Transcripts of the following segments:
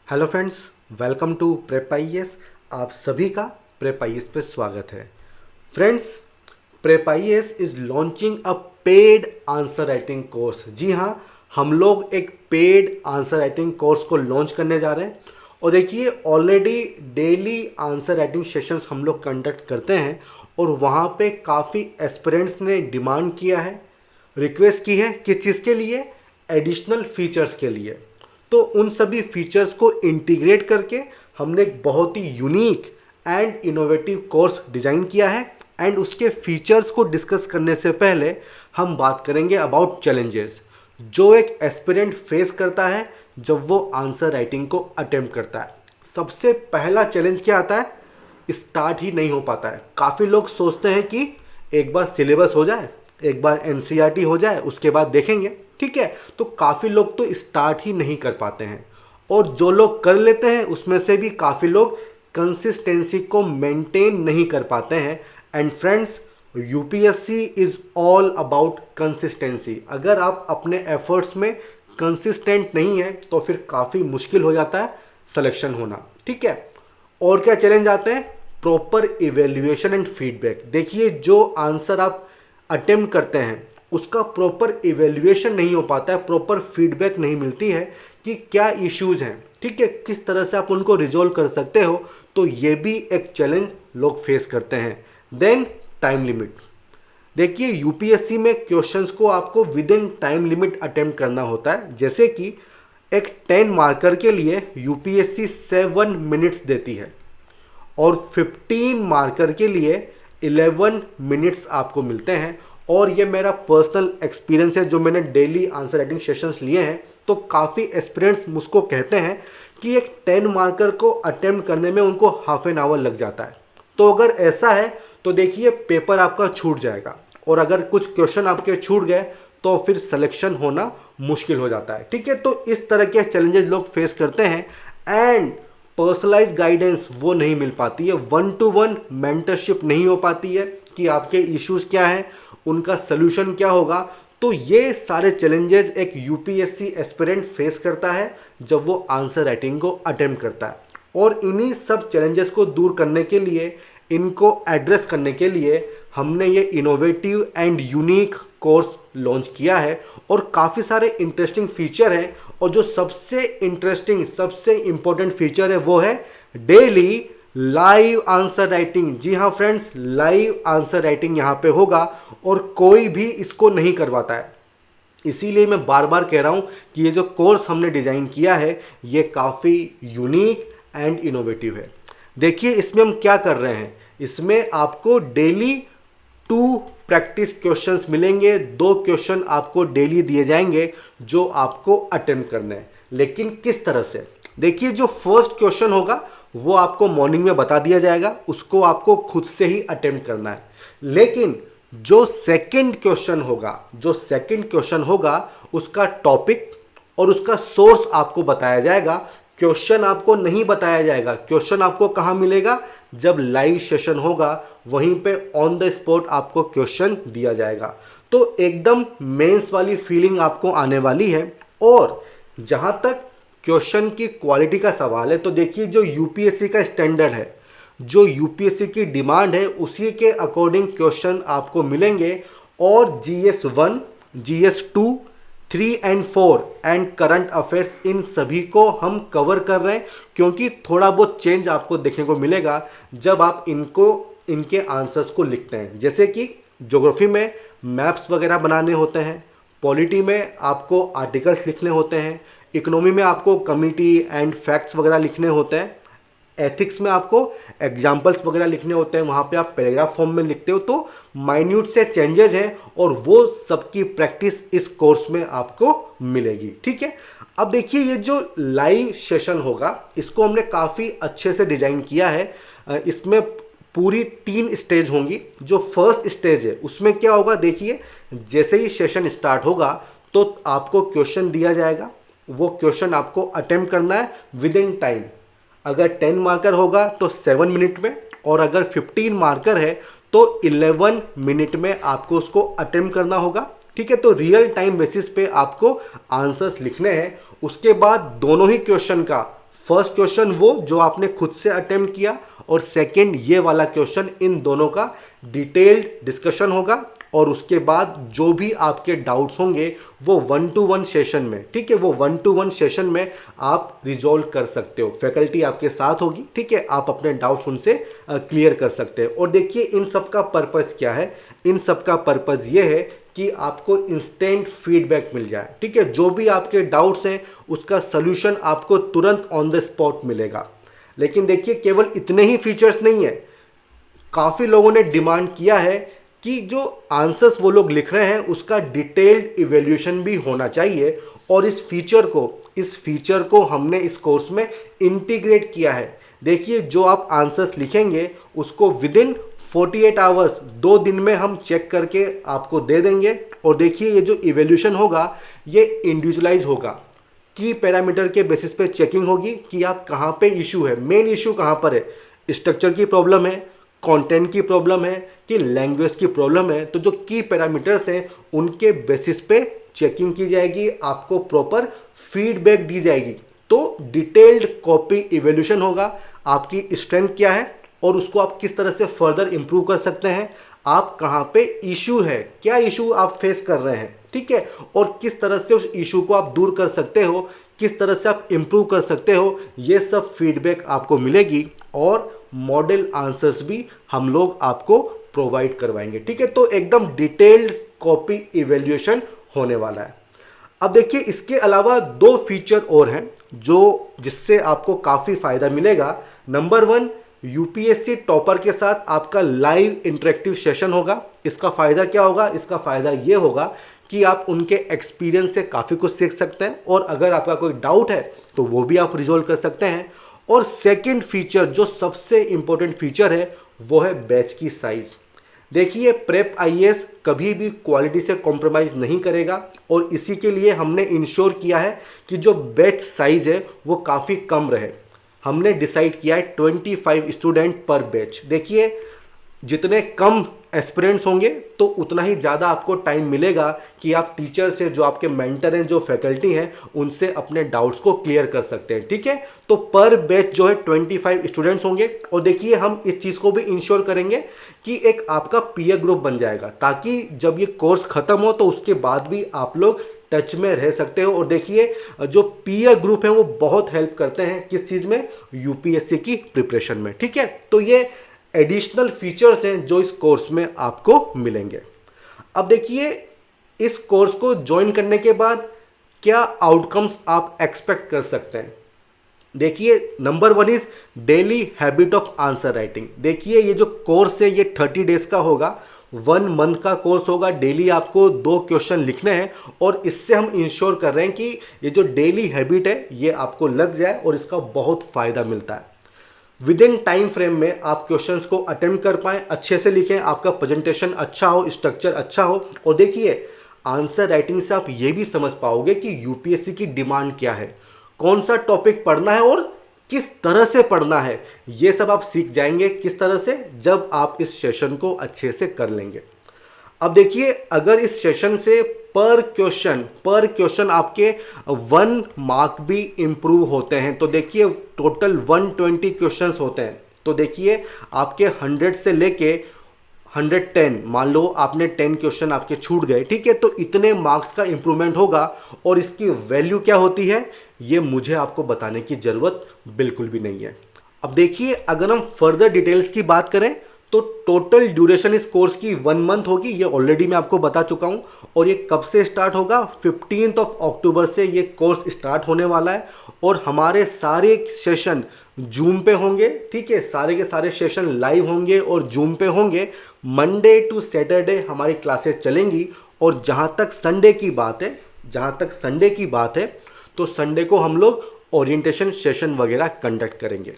Hello friends, welcome to Prep IAS. आप सभी का प्रेप आईएएस पे स्वागत है। Friends, Prep IAS is launching a paid answer writing course. जी हाँ, हम लोग एक पेड आंसर राइटिंग कोर्स को लॉन्च करने जा रहे हैं। और देखिए, already daily answer writing sessions हम लोग कंडक्ट करते हैं और वहाँ पे काफ़ी एस्पिरेंट्स ने डिमांड किया है, रिक्वेस्ट की है कि चीज़ के लिए, एडिशनल फीचर्स के लिए। तो उन सभी फीचर्स को इंटीग्रेट करके हमने एक बहुत ही unique and innovative course design किया है। एंड उसके फीचर्स को डिस्कस करने से पहले हम बात करेंगे अबाउट चैलेंजेस जो एक एस्पिरेंट फेस करता है जब वो आंसर राइटिंग को अटेम्प्ट करता है। सबसे पहला चैलेंज क्या आता है? स्टार्ट ही नहीं हो पाता है। काफ़ी लोग सोचते हैं कि एक बार सिलेबस हो जाए, एक बार एनसीईआरटी हो जाए, उसके बाद देखेंगे, ठीक है। तो काफ़ी लोग तो स्टार्ट ही नहीं कर पाते हैं, और जो लोग कर लेते हैं उसमें से भी काफ़ी लोग कंसिस्टेंसी को मेंटेन नहीं कर पाते हैं। And friends, UPSC is all about consistency. अगर आप अपने एफर्ट्स में कंसिस्टेंट नहीं है तो फिर काफ़ी मुश्किल हो जाता है सिलेक्शन होना, ठीक है। और क्या चैलेंज आते हैं? Proper evaluation and feedback. देखिए, जो आंसर आप अटेम्प्ट करते हैं उसका प्रॉपर इवेल्युएशन नहीं हो पाता है, प्रॉपर फीडबैक नहीं मिलती है कि क्या इश्यूज हैं, ठीक है, किस तरह से आप उनको रिजोल्व कर सकते हो। तो ये भी एक चैलेंज लोग फेस करते हैं। Then time limit. देखिए, यूपीएससी में क्वेश्चंस को आपको within time limit attempt करना होता है। जैसे कि एक 10 मार्कर के लिए यूपीएससी 7 मिनट्स देती है और 15 मार्कर के लिए 11 मिनट्स आपको मिलते हैं। और ये मेरा पर्सनल एक्सपीरियंस है, जो मैंने डेली आंसर राइटिंग सेशंस लिए हैं। तो काफ़ी एस्पिरेंट्स मुझको कहते हैं कि एक 10 मार्कर को अटेम्प्ट करने में उनको हाफ एन आवर लग जाता है। तो अगर ऐसा है तो देखिए, पेपर आपका छूट जाएगा, और अगर कुछ क्वेश्चन आपके छूट गए तो फिर सिलेक्शन होना मुश्किल हो जाता है, ठीक है। तो इस तरह के चैलेंजेस लोग फेस करते हैं। एंड पर्सनलाइज गाइडेंस वो नहीं मिल पाती है, 1-to-1 मेंटरशिप नहीं हो पाती है कि आपके इश्यूज क्या हैं, उनका सोल्यूशन क्या होगा। तो ये सारे चैलेंजेस एक यूपीएससी एस्पिरेंट फेस करता है जब वो आंसर राइटिंग को अटेम्प्ट करता है। और इन्हीं सब चैलेंजेस को दूर करने के लिए, इनको एड्रेस करने के लिए हमने ये innovative and unique course launch किया है। और काफ़ी सारे इंटरेस्टिंग फीचर हैं, और जो सबसे इंटरेस्टिंग, सबसे इंपॉर्टेंट फीचर है वो है डेली लाइव आंसर राइटिंग। जी हाँ फ्रेंड्स, लाइव आंसर राइटिंग यहाँ पे होगा और कोई भी इसको नहीं करवाता है। इसीलिए मैं बार बार कह रहा हूँ कि ये जो कोर्स हमने डिज़ाइन किया है ये काफ़ी यूनिक एंड इनोवेटिव है। देखिए, इसमें हम क्या कर रहे हैं, इसमें आपको डेली 2 प्रैक्टिस क्वेश्चंस मिलेंगे। 2 क्वेश्चन आपको डेली दिए जाएंगे जो आपको अटेम्प्ट करने हैं। लेकिन किस तरह से? देखिए, जो फर्स्ट क्वेश्चन होगा वो आपको मॉर्निंग में बता दिया जाएगा, उसको आपको खुद से ही अटेम्प्ट करना है। लेकिन जो सेकंड क्वेश्चन होगा, उसका टॉपिक और उसका सोर्स आपको बताया जाएगा। क्वेश्चन आपको नहीं बताया जाएगा। क्वेश्चन आपको कहाँ मिलेगा? जब लाइव सेशन होगा, वहीं पे ऑन द स्पॉट आपको क्वेश्चन दिया जाएगा। तो एकदम मेंस वाली फीलिंग आपको आने वाली है। और जहाँ तक क्वेश्चन की क्वालिटी का सवाल है, तो देखिए, जो यूपीएससी का स्टैंडर्ड है, जो यूपीएससी की डिमांड है, उसी के अकॉर्डिंग क्वेश्चन आपको मिलेंगे। और GS1, GS2, 3 and 4 and current affairs, इन सभी को हम कवर कर रहे हैं, क्योंकि थोड़ा बहुत चेंज आपको देखने को मिलेगा जब आप इनके आंसर्स को लिखते हैं। जैसे कि ज्योग्राफी में मैप्स वगैरह बनाने होते हैं, पॉलिटी में आपको आर्टिकल्स लिखने होते हैं, इकोनॉमी में आपको कमिटी एंड फैक्ट्स वगैरह लिखने होते हैं, एथिक्स में आपको एग्जाम्पल्स वगैरह लिखने होते हैं, वहाँ पे आप पैराग्राफ फॉर्म में लिखते हो। तो माइन्यूट से चेंजेस हैं, और वो सबकी प्रैक्टिस इस कोर्स में आपको मिलेगी, ठीक है। अब देखिए, ये जो लाइव सेशन होगा इसको हमने काफ़ी अच्छे से डिज़ाइन किया है। इसमें पूरी 3 स्टेज होंगी। जो फर्स्ट स्टेज है उसमें क्या होगा, देखिए, जैसे ही सेशन स्टार्ट होगा तो आपको क्वेश्चन दिया जाएगा। वो क्वेश्चन आपको अटेम्प्ट करना है विद इन टाइम। अगर 10 मार्कर होगा तो 7 मिनट में, और अगर 15 मार्कर है तो 11 मिनट में आपको उसको अटेम्प्ट करना होगा, ठीक है। तो रियल टाइम बेसिस पे आपको आंसर्स लिखने हैं। उसके बाद दोनों ही क्वेश्चन का फर्स्ट क्वेश्चन वो जो आपने खुद से अटेम्प्ट किया, और सेकंड ये वाला क्वेश्चन, इन दोनों का डिटेल्ड डिस्कशन होगा। और उसके बाद जो भी आपके डाउट्स होंगे वो 1-to-1 सेशन में, ठीक है, वो 1-to-1 सेशन में आप रिजॉल्व कर सकते हो। फैकल्टी आपके साथ होगी, ठीक है, आप अपने डाउट्स उनसे क्लियर कर सकते हैं। और देखिए इन सब का पर्पज़ क्या है, इन सब का पर्पज़ ये है कि आपको इंस्टेंट फीडबैक मिल जाए, ठीक है, जो भी आपके डाउट्स हैं उसका सल्यूशन आपको तुरंत ऑन द स्पॉट मिलेगा। लेकिन देखिए केवल इतने ही फीचर्स नहीं है, काफ़ी लोगों ने डिमांड किया है कि जो आंसर्स वो लोग लिख रहे हैं उसका डिटेल्ड इवैल्यूएशन भी होना चाहिए, और इस फीचर को हमने इस कोर्स में इंटीग्रेट किया है। देखिए जो आप आंसर्स लिखेंगे उसको विदिन 48 आवर्स, 2 दिन में हम चेक करके आपको दे देंगे। और देखिए ये जो इवैल्यूएशन होगा ये इंडिविजुअलाइज होगा, की पैरामीटर के बेसिस पे चेकिंग होगी कि आप कहाँ पे इशू है, मेन इशू कहाँ पर है, स्ट्रक्चर की प्रॉब्लम है, कंटेंट की प्रॉब्लम है कि लैंग्वेज की प्रॉब्लम है। तो जो की पैरामीटर्स हैं उनके बेसिस पे चेकिंग की जाएगी, आपको प्रॉपर फीडबैक दी जाएगी। तो डिटेल्ड कॉपी इवैल्यूएशन होगा, आपकी स्ट्रेंथ क्या है और उसको आप किस तरह से फर्दर इंप्रूव कर सकते हैं, आप कहाँ पे इशू है, क्या इशू आप फेस कर रहे हैं, ठीक है, और किस तरह से उस इशू को आप दूर कर सकते हो, किस तरह से आप इंप्रूव कर सकते हो, ये सब फीडबैक आपको मिलेगी। और मॉडल आंसर्स भी हम लोग आपको प्रोवाइड करवाएंगे, ठीक है। तो एकदम डिटेल्ड कॉपी इवैल्यूएशन होने वाला है। अब देखिए इसके अलावा 2 फीचर और हैं जो जिससे आपको काफ़ी फ़ायदा मिलेगा। नंबर 1, यूपीएससी टॉपर के साथ आपका लाइव इंटरेक्टिव सेशन होगा। इसका फ़ायदा क्या होगा, इसका फ़ायदा ये होगा कि आप उनके एक्सपीरियंस से काफ़ी कुछ सीख सकते हैं, और अगर आपका कोई डाउट है तो वो भी आप रिजॉल्व कर सकते हैं। और सेकंड फीचर जो सबसे इंपॉर्टेंट फीचर है वो है बैच की साइज़। देखिए प्रेप आईएएस कभी भी क्वालिटी से कॉम्प्रोमाइज़ नहीं करेगा, और इसी के लिए हमने इंश्योर किया है कि जो बैच साइज़ है वो काफ़ी कम रहे। हमने डिसाइड किया है 25 स्टूडेंट पर बैच। देखिए जितने कम एस्पिरेंट्स होंगे तो उतना ही ज़्यादा आपको टाइम मिलेगा कि आप टीचर से, जो आपके मेंटर हैं, जो फैकल्टी हैं, उनसे अपने डाउट्स को क्लियर कर सकते हैं, ठीक है। तो पर बैच जो है 25 स्टूडेंट्स होंगे। और देखिए हम इस चीज़ को भी इंश्योर करेंगे कि एक आपका पीयर ग्रुप बन जाएगा, ताकि जब ये कोर्स ख़त्म हो तो उसके बाद भी आप लोग टच में रह सकते हो। और देखिए जो पीयर ग्रुप है वो बहुत हेल्प करते हैं किस चीज़ में, यूपीएससी की प्रिपरेशन में, ठीक है। तो ये एडिशनल फीचर्स हैं जो इस कोर्स में आपको मिलेंगे। अब देखिए इस कोर्स को ज्वाइन करने के बाद क्या आउटकम्स आप एक्सपेक्ट कर सकते हैं। देखिए number 1 is daily habit of answer writing. देखिए ये जो कोर्स है ये 30 डेज का होगा, 1 मंथ का कोर्स होगा। डेली आपको 2 क्वेश्चन लिखने हैं, और इससे हम इंश्योर कर रहे हैं कि ये जो डेली हैबिट है ये आपको लग जाए और इसका बहुत फ़ायदा मिलता है। विद इन टाइम फ्रेम में आप क्वेश्चंस को अटेम्प्ट कर पाएँ, अच्छे से लिखें, आपका प्रेजेंटेशन अच्छा हो, स्ट्रक्चर अच्छा हो। और देखिए आंसर राइटिंग से आप ये भी समझ पाओगे कि यूपीएससी की डिमांड क्या है, कौन सा टॉपिक पढ़ना है और किस तरह से पढ़ना है। ये सब आप सीख जाएंगे किस तरह से, जब आप इस सेशन को अच्छे से कर लेंगे। अब देखिए अगर इस सेशन से पर क्वेश्चन आपके 1 मार्क भी इम्प्रूव होते हैं, तो देखिए टोटल 120 क्वेश्चंस होते हैं। तो देखिए आपके 100 से लेके 110, मान लो आपने 10 क्वेश्चन आपके छूट गए, ठीक है, तो इतने मार्क्स का इंप्रूवमेंट होगा। और इसकी वैल्यू क्या होती है ये मुझे आपको बताने की ज़रूरत बिल्कुल भी नहीं है। अब देखिए अगर हम फर्दर डिटेल्स की बात करें तो टोटल ड्यूरेशन इस कोर्स की 1 मंथ होगी, ये ऑलरेडी मैं आपको बता चुका हूँ। और ये कब से स्टार्ट होगा, 15 अक्टूबर से ये कोर्स स्टार्ट होने वाला है। और हमारे सारे सेशन जूम पे होंगे, ठीक है, सारे के सारे सेशन लाइव होंगे और जूम पे होंगे। मंडे टू सैटरडे हमारी क्लासेस चलेंगी। और जहाँ तक संडे की बात है तो संडे को हम लोग ओरिएंटेशन सेशन वगैरह कंडक्ट करेंगे।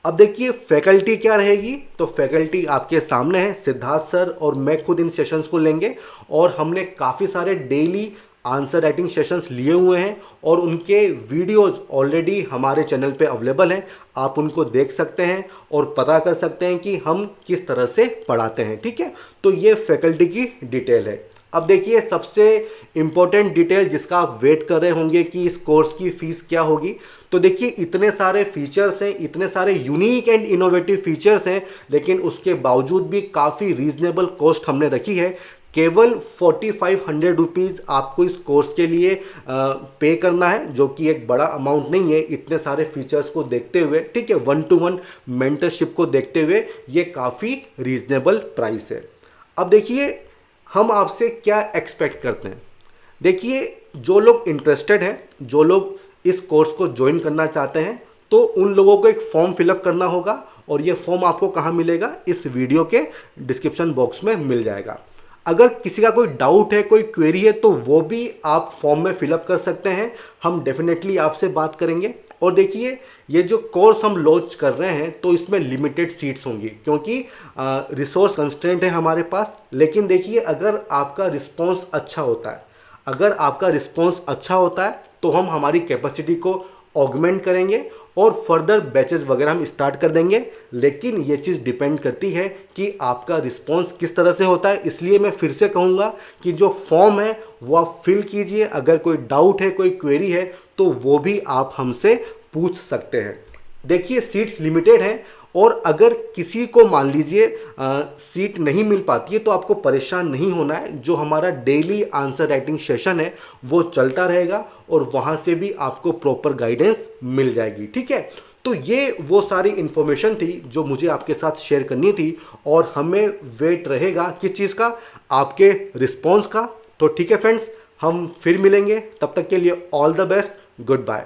अब देखिए फैकल्टी क्या रहेगी, तो फैकल्टी आपके सामने है, सिद्धार्थ सर और मैं खुद इन सेशंस को लेंगे। और हमने काफ़ी सारे डेली आंसर राइटिंग सेशंस लिए हुए हैं और उनके वीडियोस ऑलरेडी हमारे चैनल पे अवेलेबल हैं, आप उनको देख सकते हैं और पता कर सकते हैं कि हम किस तरह से पढ़ाते हैं, ठीक है। तो ये फैकल्टी की डिटेल है। अब देखिए सबसे इम्पोर्टेंट डिटेल जिसका आप वेट कर रहे होंगे कि इस कोर्स की फीस क्या होगी। तो देखिए इतने सारे फीचर्स हैं, इतने सारे यूनिक एंड इनोवेटिव फीचर्स हैं, लेकिन उसके बावजूद भी काफ़ी रीजनेबल कॉस्ट हमने रखी है। केवल 4500 रुपीज़ आपको इस कोर्स के लिए पे करना है, जो कि एक बड़ा अमाउंट नहीं है इतने सारे फीचर्स को देखते हुए। ठीक है, 1-to-1 मेंटरशिप को देखते हुए ये काफ़ी रीजनेबल प्राइस है। अब देखिए हम आपसे क्या एक्सपेक्ट करते हैं। देखिए जो लोग इंटरेस्टेड हैं, जो लोग इस कोर्स को ज्वाइन करना चाहते हैं, तो उन लोगों को एक फॉर्म फिलअप करना होगा, और ये फॉर्म आपको कहाँ मिलेगा, इस वीडियो के डिस्क्रिप्शन बॉक्स में मिल जाएगा। अगर किसी का कोई डाउट है, कोई क्वेरी है, तो वो भी आप फॉर्म में फिलअप कर सकते हैं, हम डेफिनेटली आपसे बात करेंगे। और देखिए ये जो कोर्स हम लॉन्च कर रहे हैं तो इसमें लिमिटेड सीट्स होंगी, क्योंकि रिसोर्स कंस्ट्रेंट है हमारे पास। लेकिन देखिए अगर आपका रिस्पॉन्स अच्छा होता है, अगर आपका रिस्पॉन्स अच्छा होता है तो हम हमारी कैपेसिटी को ऑगमेंट करेंगे और फर्दर बैचेस वगैरह हम स्टार्ट कर देंगे। लेकिन ये चीज़ डिपेंड करती है कि आपका रिस्पॉन्स किस तरह से होता है। इसलिए मैं फिर से कहूँगा कि जो फॉर्म है वो आप फिल कीजिए। अगर कोई डाउट है, कोई क्वेरी है, तो वो भी आप हमसे पूछ सकते हैं। देखिए सीट्स लिमिटेड हैं, और अगर किसी को मान लीजिए सीट नहीं मिल पाती है तो आपको परेशान नहीं होना है। जो हमारा डेली आंसर राइटिंग सेशन है वो चलता रहेगा, और वहाँ से भी आपको प्रॉपर गाइडेंस मिल जाएगी। ठीक है, तो ये वो सारी इन्फॉर्मेशन थी जो मुझे आपके साथ शेयर करनी थी, और हमें वेट रहेगा किस चीज़ का, आपके रिस्पॉन्स का। तो ठीक है फ्रेंड्स, हम फिर मिलेंगे, तब तक के लिए all the best, good bye.